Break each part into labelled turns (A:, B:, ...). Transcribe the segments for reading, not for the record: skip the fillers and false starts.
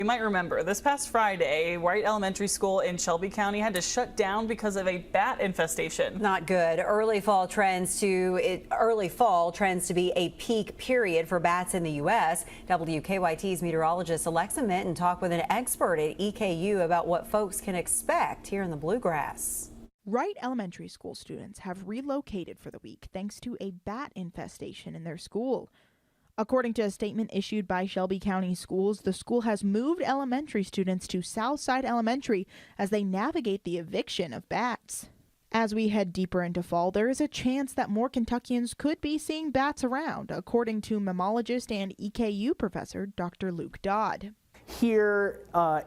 A: You might remember this past Friday, Wright Elementary School in Shelby County had to shut down because of a bat infestation.
B: Not good. Early fall trends to be a peak period for bats in the U.S. WKYT's meteorologist Alexa Minton talked with an expert at EKU about what folks can expect here in the Bluegrass.
C: Wright Elementary School students have relocated for the week thanks to a bat infestation in their school. According to a statement issued by Shelby County Schools, the school has moved elementary students to Southside Elementary as they navigate the eviction of bats. As we head deeper into fall, there is a chance that more Kentuckians could be seeing bats around, according to mammologist and EKU professor Dr. Luke Dodd.
D: Here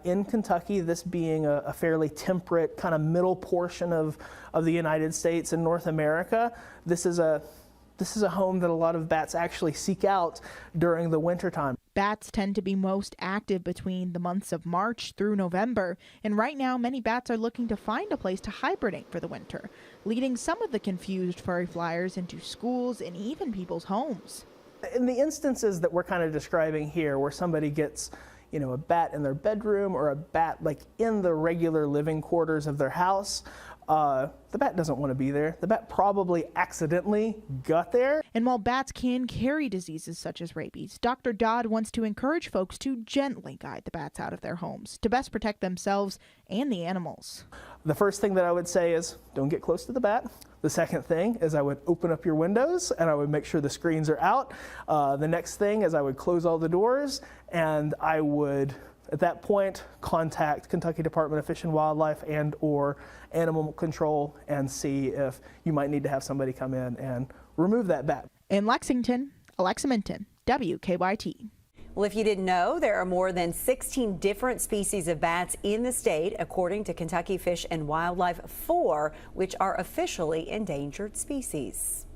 D: in Kentucky, this being a fairly temperate kind of middle portion of the United States and North America, this is a home that a lot of bats actually seek out during the wintertime.
C: Bats tend to be most active between the months of March through November, and right now many bats are looking to find a place to hibernate for the winter, leading some of the confused furry flyers into schools and even people's homes.
D: In the instances that we're kind of describing here, where somebody gets a bat in their bedroom or a bat like in the regular living quarters of their house, the bat doesn't want to be there. The bat probably accidentally got there.
C: And while bats can carry diseases such as rabies, Dr. Dodd wants to encourage folks to gently guide the bats out of their homes to best protect themselves and the animals.
D: The first thing that I would say is don't get close to the bat. The second thing is I would open up your windows and I would make sure the screens are out. The next thing is I would close all the doors, and I would at that point contact Kentucky Department of Fish and Wildlife and or Animal Control and see if you might need to have somebody come in and remove that bat.
C: In Lexington, Alexa Minton, WKYT.
B: Well, if you didn't know, there are more than 16 different species of bats in the state, according to Kentucky Fish and Wildlife, 4 which are officially endangered species.